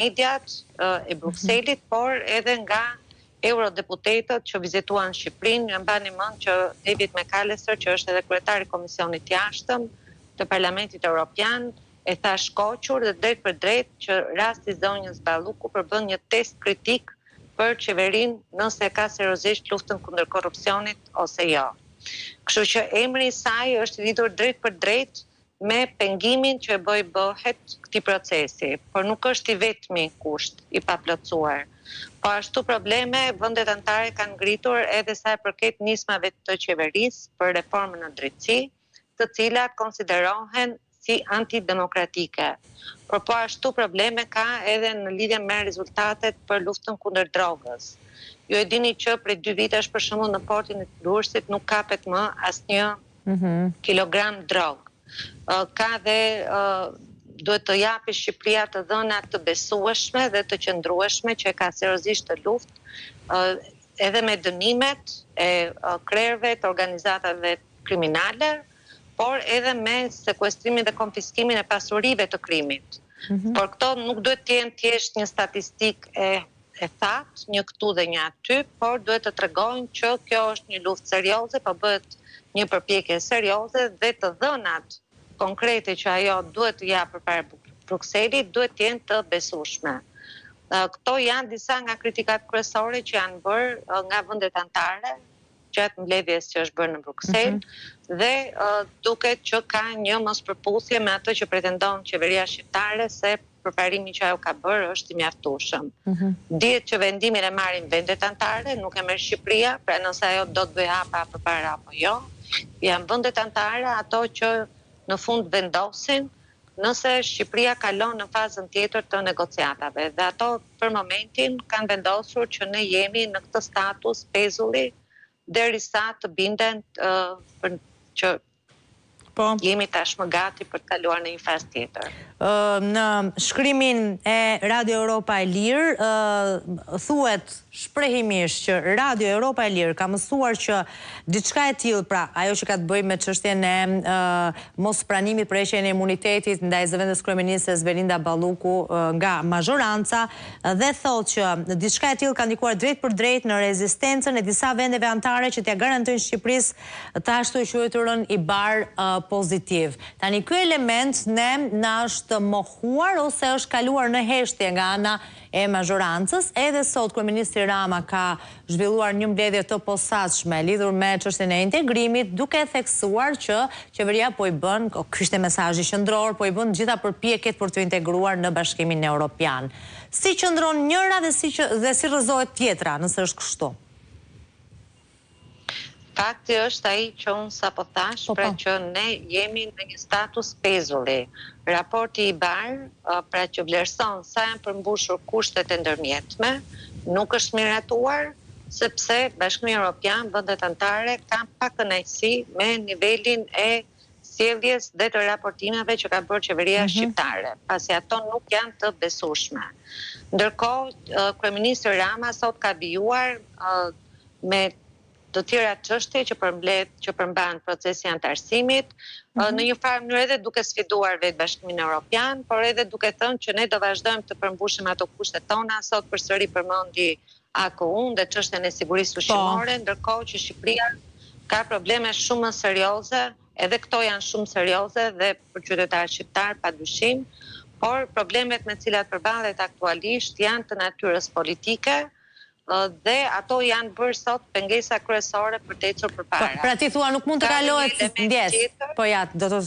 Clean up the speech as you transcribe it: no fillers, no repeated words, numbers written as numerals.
mediat e Brukselit, por edhe nga eurodeputetët që vizituan Shqipërinë. Mbani mend që David McAllister, që është edhe kryetari i Komisionit Jashtëm të Parlamentit Evropian, e tha shkoqur dhe drejt për drejt që rasti zonjës Balluku përbën një test kritik për qeverinë nëse ka seriozisht luftën kundër korrupsionit ose jo. Kështu që emri i saj është lidhur drejt për drejt me pengimin që e bëhet këtij procesi, por nuk është i vetmi kusht i paplotësuar. Po ashtu probleme vendet anëtare kanë ngritur edhe sa i përket nismave të qeverisë për reformën në drejtësi, të cilat konsiderohen si antidemokratike. Por po ashtu probleme ka edhe në lidhje me rezultatet për luftën kundër drogës. Ju e dini që prej 2 vitesh për shembull në portin e Durrësit nuk kapet më asnjë kilogram drogë. Ka dhe duhet të japi Shqipëria të dhëna të besueshme dhe të qëndrueshme që e ka seriozisht të luftë edhe me dënimet e krerëve të organizatave kriminale, por edhe me sekuestrimin dhe konfiskimin e pasurive të krimit. Por këto nuk duhet të jenë thjesht një statistikë e thatë, një këtu dhe një aty, por duhet të tregojnë që kjo është një luftë serioze, po bëhet një përpjekje serioze dhe të dhënat konkrete që ajo duhet të japë përpara Brukselit duhet të jenë të besueshme. Këto janë disa nga kritikat kryesore që janë bërë nga vendet anëtare gjatë mbledhjes që është bërë në Bruksel dhe duket që ka një mospërputhje me atë që pretendon qeveria shqiptare se përparimi që ajo ka bërë është i mjaftueshëm. Dihet që vendimin e marrin vendet anëtare, nuk e merr Shqipëria, pra nëse ajo do të bëjë hapa përpara apo jo. Janë vendet anëtare ato që në fund vendosin nëse Shqipëria kalon në fazën tjetër të negociatave. Dhe ato për momentin kanë vendosur që ne jemi në këtë status pezulli derisa të binden që jemi tashmë gati për të kaluar në një fazë tjetër. Në shkrimin e Radio Europa e Lirë, thuhet shprehimisht që Radio Europa e Lirë ka mësuar që diçka e tillë, pra ajo që ka të bëjë me çështjen e mos pranimit për heqjen e imunitetit ndaj zëvendës kryeministres Belinda Balluku nga mazhoranca dhe thotë që diçka e tillë ka ndikuar drejt për drejt në rezistencën e disa vendeve anëtare që t'ia garantojnë Shqipërisë të ashtu quajturën i bar pozitiv. Tani ky element na është mohuar ose është kaluar në heshtje nga ana e mazhorancës. Edhe sot kryeministri Rama ka zhvilluar një mbledhje të posaçme lidhur me çështjen e integrimit, duke theksuar që qeveria po i bën, ky ishte mesazhi qendror, po i bën gjitha përpjekjet për të integruar në Bashkimin Evropian. Si qëndron njëra dhe si rrëzohet tjetra, nëse është kështu? Fakti është ai që unë sapo thash, pra që ne jemi në një status pezulli. Raporti i bar, pra që vlerëson sa janë përmbushur kushtet e ndërmjetme, nuk është miratuar, sepse Bashkimi Evropian, vendet anëtare kanë pak kënaqësi me nivelin e sjelljes dhe të raportimeve që ka bërë qeveria shqiptare, pasi ato nuk janë të besueshme. Ndërkohë, kryeministri Rama sot ka bijuar me të tjera çështje që përmban procesi antarësimit, në një farë mënyrë edhe duke sfiduar vetë Bashkimin Evropian, por edhe duke thënë që ne do vazhdojmë të përmbushim ato kushtet tona. Sot përsëri përmendi AKU-n dhe çështjen e sigurisë ushqimore, ndërkohë që Shqipëria ka probleme shumë më serioze, edhe këto janë shumë serioze dhe për qytetarët shqiptar padyshim, por problemet me të cilat përballet aktualisht janë të natyrës politike, dhe ato janë bërë sot pengesa kryesore për të ecur përpara. Pra ti thua nuk mund të kalohet ndjes. Po ja, do të